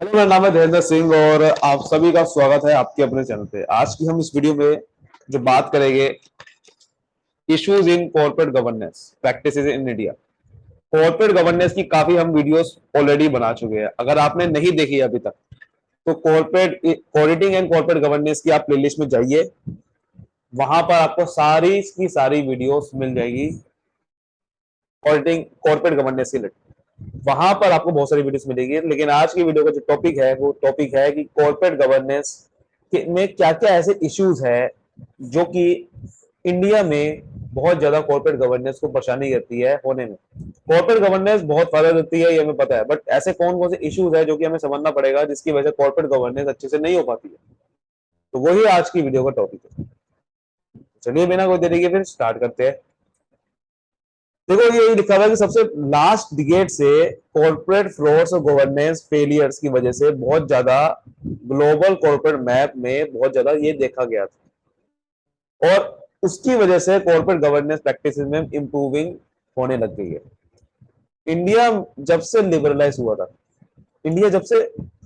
Hello, मेरा नाम है धीरेन्द्र सिंह और आप सभी का स्वागत है आपके अपने चैनल पे। आज की हम इस वीडियो में जो बात करेंगे, issues in corporate governance practices in India. Corporate governance की काफी हम वीडियोस ऑलरेडी बना चुके हैं। अगर आपने नहीं देखी अभी तक तो corporate auditing and corporate governance की आप प्लेलिस्ट में जाइए। वहां पर आपको सारी की सारी वीडियोस मिल जाएगी ऑडिटिंग कॉर्पोरेट गवर्नेंस के लिए। वहां पर आपको बहुत सारी वीडियोस मिलेगी, लेकिन आज की वीडियो का जो टॉपिक है वो टॉपिक है कि कॉर्पोरेट गवर्नेंस में क्या क्या ऐसे इश्यूज है जो कि इंडिया में बहुत ज्यादा कॉर्पोरेट गवर्नेंस को परेशानी करती है होने में। कॉर्पोरेट गवर्नेंस बहुत फायदा देती है, ये हमें पता है, बट ऐसे कौन कौन से इश्यूज है जो कि हमें समझना पड़ेगा जिसकी वजह से कॉर्पोरेट गवर्नेंस अच्छे से नहीं हो पाती है। तो वही आज की वीडियो का टॉपिक है। चलिए बिना कोई देरी के फिर स्टार्ट करते हैं। देखो, ये लिखा हुआ है कि सबसे लास्ट डिकेड से कॉर्पोरेट फ्रॉड्स और गवर्नेंस फेलियर्स की वजह से बहुत ज्यादा ग्लोबल कॉर्पोरेट मैप में बहुत ज्यादा ये देखा गया था, और उसकी वजह से कॉर्पोरेट गवर्नेंस प्रैक्टिस में इंप्रूविंग होने लग गई है। इंडिया जब से लिबरलाइज हुआ था, इंडिया जब से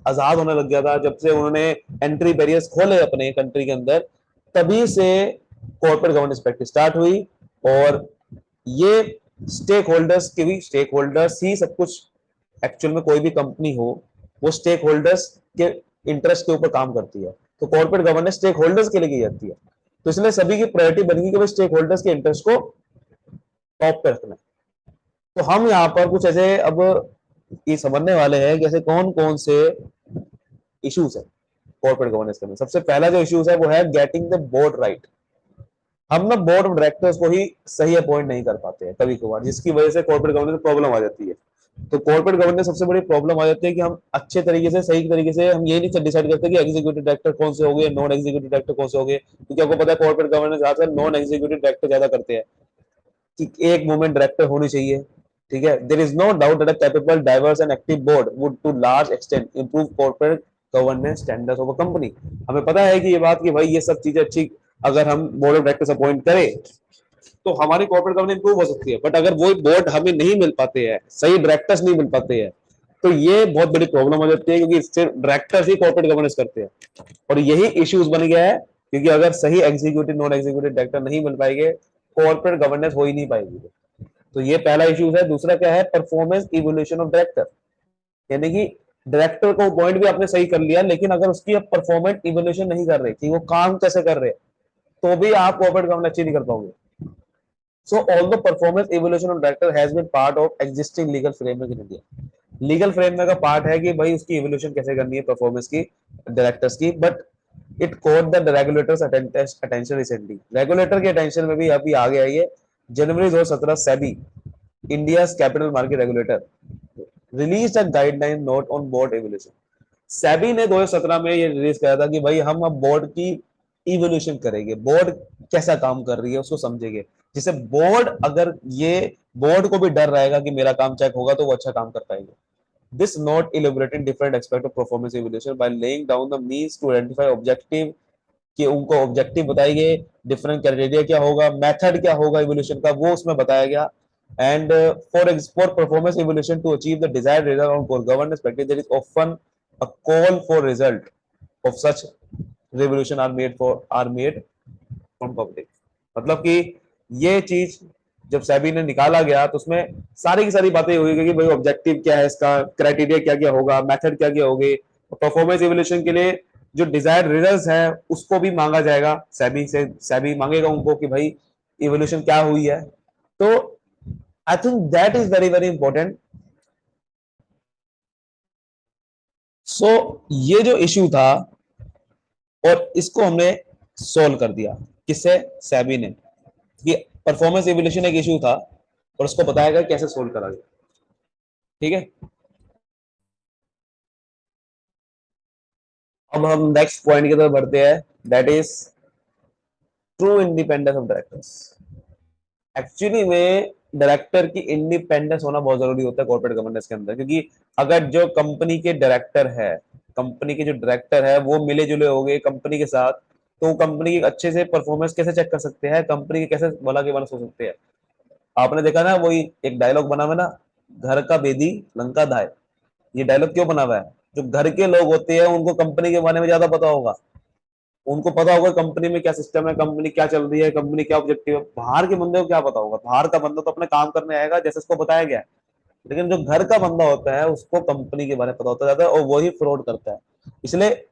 आजाद होने लग गया था, जब से उन्होंने एंट्री बैरियर्स खोले अपने कंट्री के अंदर, तभी से कॉर्पोरेट गवर्नेंस प्रैक्टिस स्टार्ट हुई। और ये स्टेक होल्डर्स के भी, स्टेक होल्डर्स ही सब कुछ। एक्चुअल में कोई भी कंपनी हो, वो स्टेक होल्डर्स के इंटरेस्ट के ऊपर काम करती है। तो कॉर्पोरेट गवर्नेंस स्टेक होल्डर्स के लिए की जाती है। तो इसलिए सभी की प्रायोरिटी बन गई कि भाई स्टेक होल्डर्स के इंटरेस्ट को टॉप पे रखना है। तो हम यहाँ पर कुछ ऐसे अब ये समझने वाले हैं कि ऐसे कौन कौन से इश्यूज है कॉर्पोरेट गवर्नेंस के अंदर। सबसे पहला जो इश्यूज है वो है गेटिंग द बोर्ड राइट। हम ना बोर्ड ऑफ डायरेक्टर्स को ही सही अपॉइंट नहीं कर पाते हैं कभी कभार, जिसकी वजह से कॉर्पोरेट गवर्नेंस में प्रॉब्लम आ जाती है। तो कॉर्पोरेट गवर्नेंस सबसे बड़ी प्रॉब्लम आ जाती है कि हम अच्छे तरीके से, सही तरीके से हम ये नहीं डिसाइड करते कि एग्जीक्यूटिव डायरेक्टर कौन से हो गए, नॉन एग्जीक्यूटिव डायरेक्टर कौन से हो गए। क्योंकि आपको पता है कॉर्पोरेट गवर्नेंस आजकल नॉन एग्जीक्यूटिव डायरेक्टर ज्यादा करते हैं कि एक वुमेन डायरेक्टर होनी चाहिए। ठीक है, there is no doubt that a capable, diverse and active board would to large extent improve corporate governance standards of a company. हमें पता है कि ये बात कि भाई ये सब चीजें अच्छी, अगर हम बोर्ड ऑफ डायरेक्टर्स अपॉइंट करें तो हमारी कॉर्पोरेट गवर्नेंस इंप्रूव हो सकती है। बट अगर वो बोर्ड हमें नहीं मिल पाते हैं, सही डायरेक्टर्स नहीं मिल पाते हैं, तो ये बहुत बड़ी प्रॉब्लम हो जाती है, क्योंकि सिर्फ डायरेक्टर्स ही कॉर्पोरेट गवर्नेंस करते हैं। और यही इश्यूज बन गया है, क्योंकि अगर सही एग्जीक्यूटिव, नॉन एग्जीक्यूटिव डायरेक्टर नहीं मिल पाएंगे, कॉर्पोरेट गवर्नेंस हो ही नहीं पाएगी। तो ये पहला इश्यूज है। दूसरा क्या है, परफॉर्मेंस इवोल्यूशन ऑफ डायरेक्टर। यानी कि डायरेक्टर को पॉइंट भी आपने सही कर लिया, लेकिन अगर उसकी परफॉर्मेंस इवोल्यूशन नहीं कर रही कि वो काम कैसे कर रहे हैं, तो भी आप कॉर्पोरेट गवर्नेंस अच्छी नहीं कर पाओगे। So although performance evaluation of director has been part of existing legal framework in India, legal framework का पार्ट है कि भाई उसकी इवोल्यूशन कैसे करनी है परफॉर्मेंस की, डायरेक्टर्स की। But it caught the regulators attention recently. Regulator के अटेंशन में भी अभी आ गया ये। जनवरी 2017 SEBI, India capital market regulator, release a guideline note on board evolution. SEBI ने 2017 में ये रिलीज किया था कि भाई हम अब बोर्ड की इवोल्यूशन करेंगे, बोर्ड कैसा काम कर रही है उसको समझेंगे, जिससे बोर्ड, अगर ये बोर्ड को भी डर रहेगा कि मेरा काम चेक होगा तो वो अच्छा काम कर पाएंगे। This note elaborating different aspect of performance evaluation by laying down the means to identify objective, कि उनको ऑब्जेक्टिव बताई गए, डिफरेंट क्राइटेरिया क्या होगा, मेथड क्या होगा इवोल्यूशन का, वो उसमें बताया गया। And for performance evolution to achieve the desired result on core governance practice, there is often a call for result of such revolution are made from public. मतलब कि ये चीज जब सेबी ने निकाला गया तो उसमें सारी की सारी बातें हुई कि भाई ऑब्जेक्टिव क्या है, इसका क्राइटेरिया क्या क्या होगा, मेथड क्या क्या होगी। परफॉर्मेंस इवोल्यूशन के लिए जो डिजायर्ड रिजल्ट्स है उसको भी मांगा जाएगा सेबी से। सेबी मांगेगा उनको कि भाई इवोल्यूशन क्या हुई है। तो I think that is very very important. So ये जो इश्यू था, और इसको हमने सोल्व कर दिया किससे, सेबी ने। कि परफॉर्मेंस इवोल्यूशन एक इशू था और उसको बताया गया कैसे सोल्व करा गया। ठीक है, अब हम नेक्स्ट पॉइंट की तरफ बढ़ते हैं, that is true independence of directors. Actually में डायरेक्टर की इंडिपेंडेंस होना बहुत जरूरी होता है कॉर्पोरेट गवर्नेंस के अंदर, क्योंकि अगर जो कंपनी के डायरेक्टर है, कंपनी के जो डायरेक्टर है वो मिले जुले हो गए कंपनी के साथ, तो कंपनी की अच्छे से परफॉर्मेंस कैसे चेक कर सकते हैं, कंपनी के कैसे भला के भला हो सकते हैं। आपने देखा ना, वही एक डायलॉग बना हुआ ना, घर का बेदी लंका धाय। ये डायलॉग क्यों बना हुआ है, जो घर के लोग होते हैं उनको कंपनी के बारे में ज्यादा पता होगा, उनको पता होगा कंपनी में क्या सिस्टम है, कंपनी क्या चल रही है, कंपनी क्या ऑब्जेक्टिव है। बाहर के बंदे को क्या पता होगा, बाहर का बंदा तो अपने काम करने आएगा जैसे उसको बताया गया है। लेकिन जो घर का बंदा होता है उसको कंपनी के बारे में पता होता है ज्यादा, और वही फ्रॉड करता है। इसलिए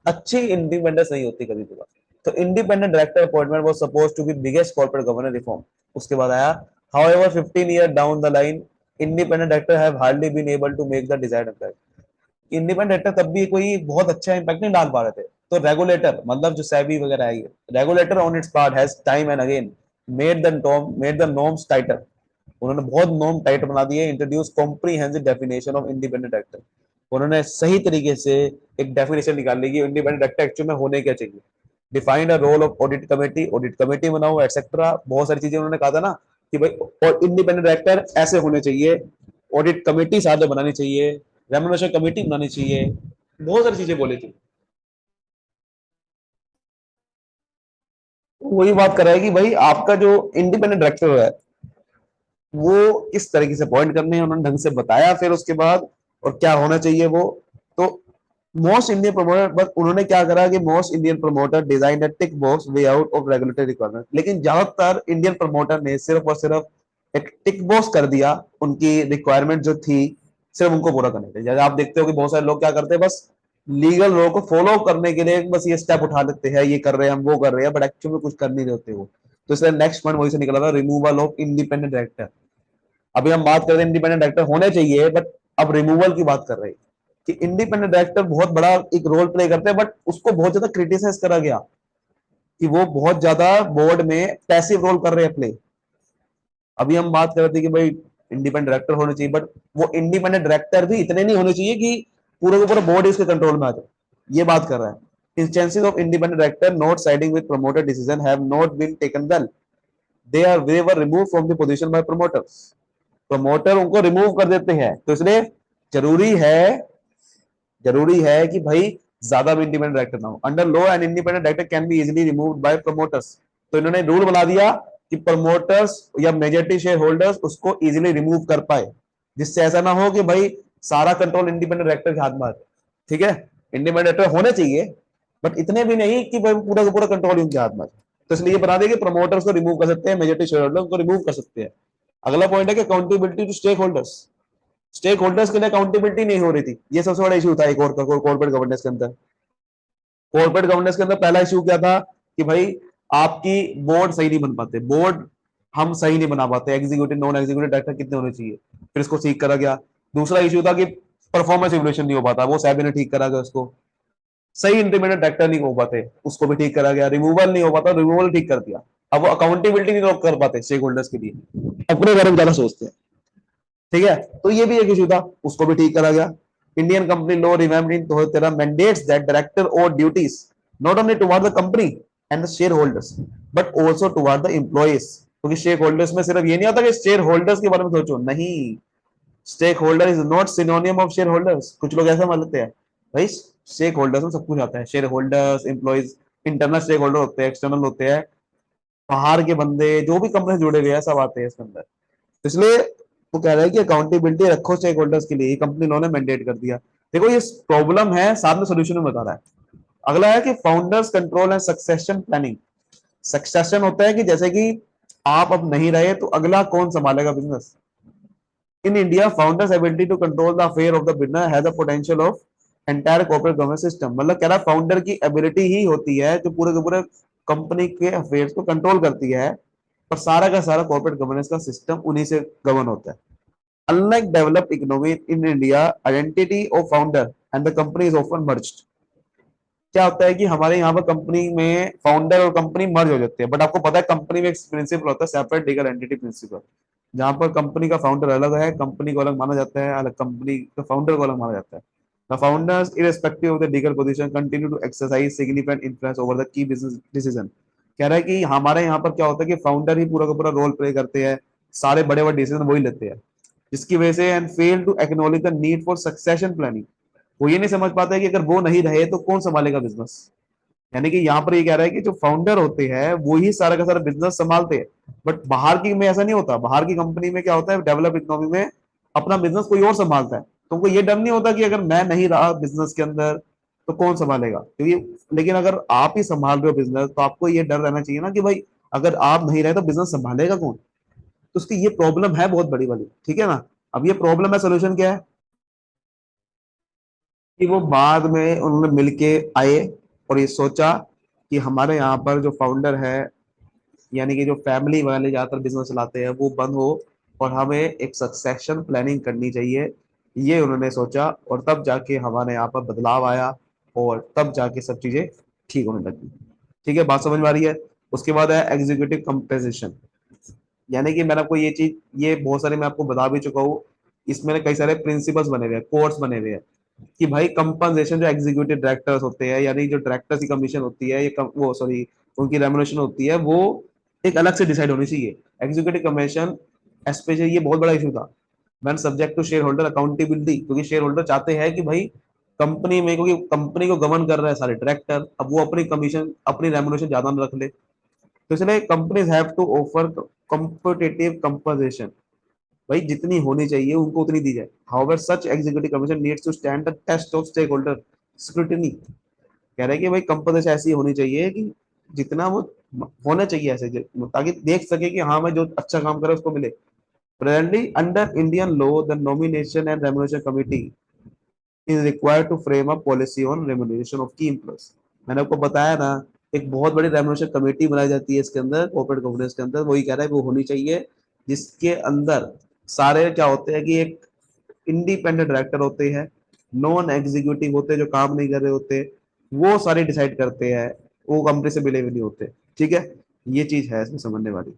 अच्छी इंडिपेंडेंस नहीं होती कभी कभार। तो independent director appointment was supposed to be biggest corporate governance reform. उसके बाद आया, however 15 year down the line independent director have hardly been able to make the desired impact. Independent director तब भी कोई बहुत अच्छा इंपैक्ट नहीं डाल पा रहे थे। तो रेगुलेटर मतलब जो सेबी वगैरह है, regulator on its part has time and again made the norms tighter. उन्होंने बहुत नॉर्म टाइट बना दिए, introduce comprehensive definition of independent director. उन्होंने सही तरीके से एक डेफिनेशन निकाल ली कि इंडिपेंडेंट डायरेक्टर एक्चुअली में होने क्या चाहिए। Defined a role of audit committee बनाओ एक्सेट्रा, बहुत सारी चीजें उन्होंने कहा था ना कि भाई और इंडिपेंडेंट डायरेक्टर ऐसे होने चाहिए, ऑडिट कमेटी साथ बनानी चाहिए, रेम्युनरेशन कमेटी बनानी चाहिए, बहुत सारी चीजें बोली थी। वही बात कर रहा है कि भाई आपका जो इंडिपेंडेंट डायरेक्टर है वो किस तरीके से पॉइंट करने हैं उन्होंने ढंग से बताया, फिर उसके बाद और क्या होना चाहिए वो। तो मोस्ट इंडियन प्रमोटर, बस उन्होंने क्या करा कि most Indian promoter design a tick box way out of regulatory requirement. लेकिन ज्यादातर इंडियन प्रमोटर ने सिर्फ और सिर्फ एक टिक बॉक्स कर दिया, उनकी रिक्वायरमेंट जो थी सिर्फ उनको पूरा करने थे। जैसे आप देखते हो कि बहुत सारे लोग क्या करते हैं, बस लीगल लो को फॉलो करने के लिए बस ये स्टेप उठा देते हैं, ये कर रहे हैं हम वो कर रहे हैं, बट एक्चुअली में कुछ कर नहीं रहे होते वो। तो इसलिए नेक्स्ट पॉइंट वही से निकला था, रिमूवल ऑफ इंडिपेंडेंट डायरेक्टर। अभी हम बात कर रहे हैं इंडिपेंडेंट डायरेक्टर होने चाहिए, बट अब रिमूवल की बात कर रहे हैं कि इंडिपेंडेंट डायरेक्टर बहुत बड़ा एक रोल प्ले करते हैं, बट उसको बहुत ज्यादा क्रिटिसाइज करा गया कि वो बहुत ज्यादा बोर्ड में पैसिव रोल कर रहे हैं प्ले। अभी हम बात कर रहे थे कि भाई इंडिपेंडेंट डायरेक्टर होने चाहिए, बट वो इंडिपेंडेंट डायरेक्टर भी इतने नहीं होने चाहिए कि पूरे का पूरा बोर्ड इसके कंट्रोल में आ जाए, ये बात कर रहा है। Instances of independent director not siding with promoter decision have not been taken well, they were remove from the position by promoters. Promoter उनको रिमूव कर देते हैं, तो इसलिए जरूरी है जरूरी है कि भाई ज्यादा भी इंडिपेंडेंट डायरेक्टर ना हो। Under law and independent director can be easily removed by promoters. तो इन्होंने रूल बना दिया कि प्रमोटर्स या मेजॉरिटी शेयर होल्डर्स उसको इजीली रिमूव कर पाए, जिससे ऐसा ना हो कि भाई सारा कंट्रोल इंडिपेंडेंट डायरेक्टर के हाथ में आ जाए। ठीक है, इंडिपेंडेंट डायरेक्टर होने चाहिए, बट इतने भी नहीं कि भाई पूरा का पूरा कंट्रोल उनके हाथ में आ जाए। तो इसलिए बना दिया कि प्रमोटर्स को रिमूव कर सकते हैं, मेजॉरिटी शेयर होल्डर को रिमूव कर सकते हैं। अगला पॉइंट है कि accountability to stake holders. Stake holders के लिए अकाउंटेबिलिटी नहीं हो रही थी, ये सबसे बड़ा इशू था एक और कॉर्पोरेट गवर्नेंस के अंदर। कॉर्पोरेट गवर्नेंस के अंदर पहला इशू क्या था कि भाई आपकी बोर्ड सही नहीं बन पाते, बोर्ड हम सही नहीं बना पाते, एग्जीक्यूटिव नॉन एग्जीक्यूटिव डायरेक्टर कितने होने चाहिए, फिर इसको ठीक करा गया। दूसरा इशू था कि परफॉर्मेंस इवोल्यूशन नहीं हो पाता, वो सैबी ने ठीक करा गया उसको। सही इंडिपेंडेंट डायरेक्टर नहीं हो पाते, उसको भी ठीक करा गया। रिमूवल नहीं हो पाता, रिमूवल ठीक कर दिया। अब वो अकाउंटेबिलिटी नहीं कर पाते स्टेक होल्डर्स के लिए, अपने बारे में ज्यादा सोचते हैं। ठीक है, तो ये भी एक इशू था, उसको भी ठीक करा गया। Indian company law revamped in 2013 mandates that director or duties not only toward the company and the shareholders but also toward the employees। क्योंकि शेयर होल्डर्स में सिर्फ ये नहीं आता कि शेयर होल्डर्स के बारे में सोचो, नहीं, stake holder is not synonym of share holders. कुछ लोग ऐसा मान लेते हैं भाई स्टेक होल्डर्स में सब कुछ आता है, share holders, employees, internal stake holder होते हैं, एक्सटर्नल होते हैं, बाहर के बंदे जो भी कंपनी से जुड़े हुए हैं सब आते हैं इसके अंदर। तो इसलिए वो कह रहा है कि अकाउंटेबिलिटी रखो स्टेक होल्डर्स के लिए, ये कंपनी ने मैंडेट कर दिया। देखो ये प्रॉब्लम है, साथ में सोल्यूशन में बता रहा है। अगला है कि founders control and succession planning. Succession होता है कि जैसे कि आप अब नहीं रहे तो अगला कौन संभालेगा business. In India founders ability to control the affair of the business has the potential of entire corporate governance system. मतलब कह रहा है फाउंडर की एबिलिटी ही होती है जो पूरे के पूरे कंपनी के अफेयर्स को कंट्रोल करती है, और सारा का सारा कॉर्पोरेट गवर्नेंस का सिस्टम उन्हीं से गवर्न होता है। Unlike developed economy in India, identity of founder and the company is often merged। क्या होता है कि हमारे यहाँ पर कंपनी में फाउंडर और कंपनी मर्ज हो जाते हैं, बट आपको पता है कंपनी में एक प्रिंसिपल होता है सेपरेट लीगल एंटिटी प्रिंसिपल, जहां पर कंपनी का फाउंडर अलग है, कंपनी को अलग माना जाता है, अलग कंपनी का फाउंडर को अलग माना जाता है। The founders, irrespective of the legal position, continue to exercise significant influence over the key business decision। कह रहा है कि हमारे यहाँ पर क्या होता है कि फाउंडर ही पूरा का पूरा रोल प्ले करते हैं, सारे बड़े बड़े डिसीजन वही लेते हैं, जिसकी वजह से and fail to acknowledge the need for succession planning. वो ये नहीं समझ पाता है कि अगर वो नहीं रहे तो कौन संभालेगा बिजनेस। यानी कि यहाँ पर ये कह रहा है कि जो फाउंडर होते हैं वो ही सारा का सारा बिजनेस संभालते हैं, बट बाहर की में ऐसा नहीं होता। बाहर की कंपनी में क्या होता है, डेवलप इकोनॉमी में अपना बिजनेस कोई और संभालता है, तुमको ये डर नहीं होता कि अगर मैं नहीं रहा बिजनेस के अंदर तो कौन संभालेगा? क्योंकि लेकिन अगर आप ही संभाल रहे हो बिजनेस तो आपको ये डर रहना चाहिए ना कि भाई अगर आप नहीं रहे तो बिजनेस संभालेगा कौन? तो उसकी ये प्रॉब्लम है बहुत बड़ी वाली, ठीक है ना। अब ये प्रॉब्लम है, सोल्यूशन क्या है कि वो बाद में उन्होंने मिलके आए और ये सोचा कि हमारे यहाँ पर जो फाउंडर है, यानी कि जो फैमिली वाले ज्यादातर बिजनेस चलाते हैं, वो बंद हो और हमें एक सक्सेशन प्लानिंग करनी चाहिए। ये उन्होंने सोचा और तब जाके हमारे यहाँ पर बदलाव आया और तब जाके सब चीजें ठीक होने लगी। ठीक है, बात समझ में आ रही है? उसके बाद है एग्जीक्यूटिव कंपेंसेशन, यानी कि मैंने आपको ये चीज, ये बहुत सारे मैं आपको बता भी चुका हूँ। इसमें कई सारे प्रिंसिपल्स बने हुए हैं, कोर्स बने हुए हैं कि भाई कंपनसेशन जो एग्जीक्यूटिव डायरेक्टर्स होते हैं, यानी जो डायरेक्टर्स की कमीशन होती है, वो सॉरी उनकी रेमुनेशन होती है, वो एक अलग से डिसाइड होनी चाहिए। एग्जीक्यूटिव कमीशन स्पेशली ये बहुत बड़ा इशू था man, subject to share holder accountability, क्योंकि शेयर होल्डर चाहते हैं कि भाई कंपनी में, क्योंकि कंपनी को गवर्न कर रहा है सारे डायरेक्टर, अब वो अपनी कमीशन अपनी रेमुनेशन ज्यादा न रख ले, तो इसलिए companies have to offer competitive compensation. भाई जितनी होनी चाहिए उनको उतनी दी जाए। However such executive commission needs to stand the test of stake holder scrutiny. कह रहे हैं कि भाई कंपनसेशन ऐसी होनी चाहिए कि जितना वो होना चाहिए ऐसे, ताकि देख सके कि हाँ मैं जो अच्छा काम करे उसको मिले। Presently under Indian law the nomination and remuneration committee is required to frame a policy on remuneration of key employees. मैंने आपको बताया ना, एक बहुत बड़ी रेमुनेशन कमेटी बनाई जाती है इसके अंदर, कॉर्पोरेट गवर्नेंस के अंदर, वही कह रहा है वो होनी चाहिए, जिसके अंदर सारे क्या होते हैं कि एक इंडिपेंडेंट डायरेक्टर होते हैं, नॉन एग्जीक्यूटिव होते हैं जो काम नहीं कर रहे होते, वो सारे डिसाइड करते हैं, वो कंपनी से मिले हुए नहीं होते। ठीक है, ये चीज है इसमें समझने वाली।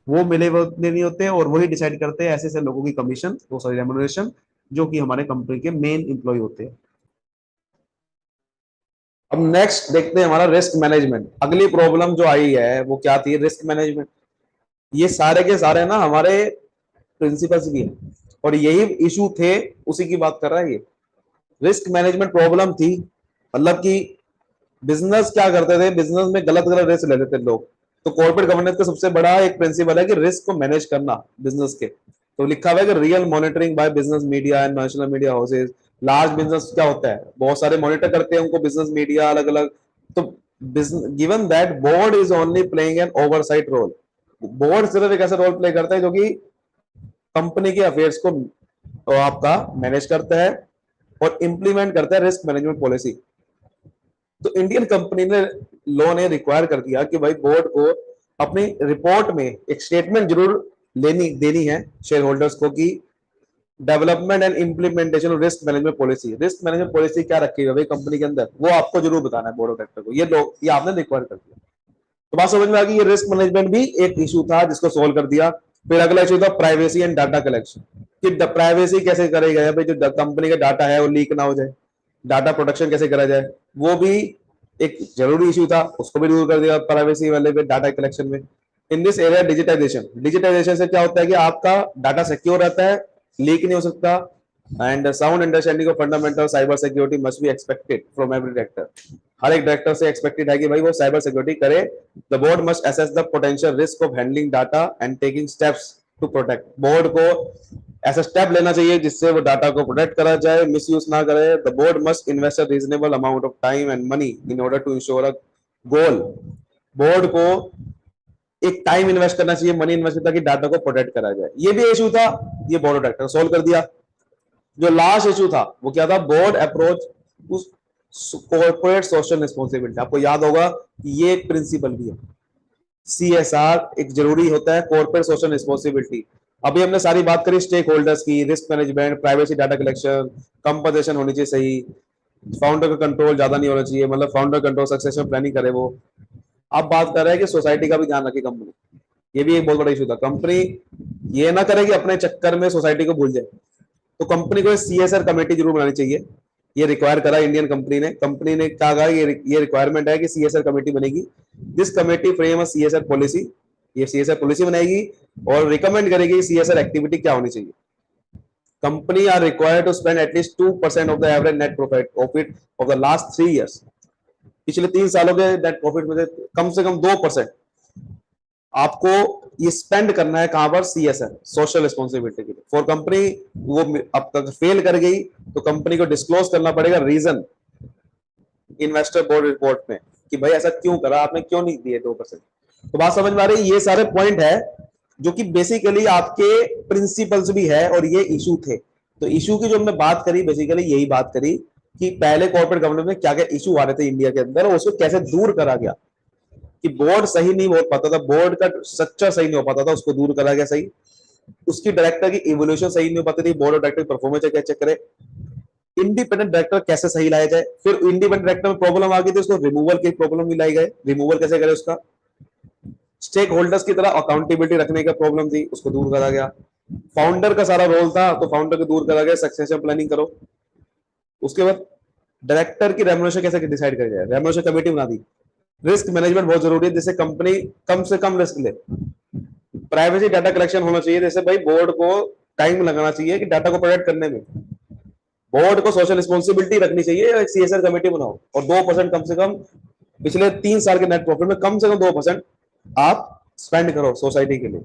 वो मिले हुए उतने नहीं होते और वही डिसाइड करते हैं ऐसे ऐसे लोगों की कमीशन, वो सारी रेमुनरेशन, जो कि हमारे कंपनी के मेन एम्प्लॉय होते हैं। अब नेक्स्ट देखते हैं हमारा रिस्क मैनेजमेंट। अगली प्रॉब्लम जो आई है वो क्या थी? Risk management. ये सारे के सारे ना हमारे प्रिंसिपल्स भी हैं और यही इशू थे, उसी की बात कर रहा है ये। रिस्क मैनेजमेंट प्रॉब्लम थी, मतलब कि बिजनेस क्या करते थे, बिजनेस में गलत गलत रिस्क ले लेते लोग। तो कॉर्पोरेट गवर्नेंस का सबसे बड़ा एक प्रिंसिपल है कि रिस्क को मैनेज करना बिजनेस के। तो लिखा हुआ है कि real monitoring by business media and national media houses. Large business क्या होता है, बहुत सारे मॉनिटर करते हैं उनको बिजनेस मीडिया अलग अलग। तो given that board is only playing an oversight role. Board सिर्फ एक ऐसा रोल प्ले करता है जो कि कंपनी के अफेयर्स को तो आपका मैनेज करता है और इंप्लीमेंट करता है रिस्क मैनेजमेंट पॉलिसी। तो इंडियन कंपनी ने, लॉ ने रिक्वायर कर दिया कि भाई बोर्ड को अपनी रिपोर्ट में एक स्टेटमेंट जरूर लेनी देनी है शेयर होल्डर्स को कि development and implementation of risk management policy. Risk management policy क्या रखी है भाई कंपनी के अंदर, वो आपको जरूर बताना है बोर्ड ऑफ डायरेक्टर को। ये आपने रिक्वायर कर दिया। तो बात समझ में आ गई, ये रिस्क मैनेजमेंट भी एक इशू था जिसको सोल्व कर दिया। फिर अगला इशू था प्राइवेसी एंड डाटा कलेक्शन, कि प्राइवेसी कैसे करेगा भाई, जो कंपनी का डाटा है वो लीक ना हो जाए, डाटा प्रोटेक्शन कैसे करा जाए, वो भी एक जरूरी इशू था, उसको भी दूर कर दिया प्राइवेसी वाले पे डाटा कलेक्शन में। In this area digitization, digitization से क्या होता है कि आपका डाटा सिक्योर रहता है, लीक नहीं हो सकता। And sound understanding of fundamental cyber security must be expected from every director. हर एक डायरेक्टर से एक्सपेक्टेड है कि भाई वो साइबर सिक्योरिटी करे। The board must assess the potential risk of handling data and taking steps to protect. Board को ऐसा स्टेप लेना चाहिए जिससे वो डाटा को प्रोटेक्ट करा जाए, मिसयूज ना करे। The board must invest a reasonable amount of time and money in order to ensure a goal. Board को एक टाइम इन्वेस्ट करना चाहिए, मनी इन्वेस्ट ताकि डाटा को प्रोटेक्ट करा जाए। ये भी इशू था, ये बोर्ड ऑफ डायरेक्टर सोल्व कर दिया। जो लास्ट इशू था वो क्या था? बोर्ड अप्रोच उस कॉर्पोरेट सोशल रिस्पॉन्सिबिलिटी। आपको याद होगा ये एक प्रिंसिपल भी है, सीएसआर एक जरूरी होता है, कॉर्पोरेट सोशल रिस्पॉन्सिबिलिटी। अभी हमने सारी बात करी स्टेक होल्डर्स की, risk management, privacy, data collection, compensation होनी चाहिए सही, फाउंडर का कंट्रोल ज्यादा नहीं होना चाहिए, मतलब फाउंडर कंट्रोल, सक्सेशन प्लानिंग करे वो। अब बात कर रहे हैं कि सोसाइटी का भी ध्यान रखे कंपनी। ये भी एक बहुत बड़ा इशू था। कंपनी ये ना करे कि अपने चक्कर में सोसाइटी को भूल जाए, तो कंपनी को सीएसआर कमेटी जरूर बनानी चाहिए। ये रिक्वायर करा इंडियन कंपनी ने कहा ये रिक्वायरमेंट है कि सीएसआर कमेटी बनेगी। This committee frame a CSR policy, ये सीएसआर पॉलिसी बनाएगी और रिकमेंड करेगी सीएसआर एक्टिविटी क्या होनी चाहिए। Company are required to spend at least 2% of the average net profit of the last 3 years। पिछले 3 सालों के नेट प्रॉफिट में से कम 2% आपको ये स्पेंड करना है कहां पर, सीएसआर, सोशल रिस्पॉन्सिबिलिटी के लिए फॉर कंपनी। वो अब तक फेल कर गई तो कंपनी को डिस्क्लोज करना पड़ेगा रीजन इन्वेस्टर बोर्ड रिपोर्ट में कि भाई ऐसा क्यों करा आपने, क्यों नहीं दिए 2%। तो बात समझ में आ रही है? ये सारे पॉइंट है जो कि बेसिकली आपके प्रिंसिपल्स भी है और ये इशू थे। तो इशू की जो हमने बात करी, बेसिकली यही बात करी कि पहले कॉर्पोरेट गवर्नेंस में क्या क्या इशू आ रहे थे इंडिया के अंदर और उसको कैसे दूर करा गया। कि बोर्ड सही नहीं हो पाता था, बोर्ड का स्ट्रक्चर सही नहीं हो पाता था, उसको दूर करा गया सही। उसकी डायरेक्टर की इवोल्यूशन सही नहीं हो पाती थी, बोर्ड ऑफ डायरेक्टर परफॉर्मेंस क्या चेक करे। इंडिपेंडेंट डायरेक्टर कैसे सही लाया जाए, फिर इंडिपेंडेंट डायरेक्टर में प्रॉब्लम आ गई थी, उसको रिमूवल की प्रॉब्लम भी लाई गए, रिमूवल कैसे करे उसका। स्टेक होल्डर्स की तरह अकाउंटेबिलिटी रखने का प्रॉब्लम थी, उसको दूर करा गया। फाउंडर का सारा रोल था तो फाउंडर को दूर करा गया, सक्सेशन प्लानिंग करो। उसके बाद डायरेक्टर की रेम्युनरेशन कैसे डिसाइड कर जाए, रेम्युनरेशन कमेटी बना दी। रिस्क मैनेजमेंट बहुत जरूरी है, जिससे कंपनी कम से कम रिस्क ले। प्राइवेसी डाटा कलेक्शन होना चाहिए, जैसे भाई बोर्ड को टाइम लगाना चाहिए कि डाटा को प्रोटेक्ट करने में। बोर्ड को सोशल रिस्पॉन्सिबिलिटी रखनी चाहिए, एक सीएसआर कमेटी बनाओ और 2% कम से कम पिछले 3 साल के नेट प्रॉफिट में कम से कम 2% आप स्पेंड करो सोसाइटी के लिए।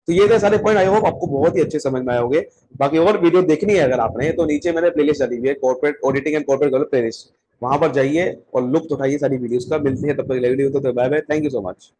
तो ये थे सारे पॉइंट, आई होप आपको बहुत ही अच्छे समझ में आए होंगे। बाकी और वीडियो देखनी है अगर आपने तो नीचे मैंने प्लेलिस्ट डाली हुई है, corporate auditing and corporate governance playlist, वहां पर जाइए और लुत्फ उठाइए सारी वीडियोस का। मिलती है तब तक वीडियो, तो bye bye, thank you so much.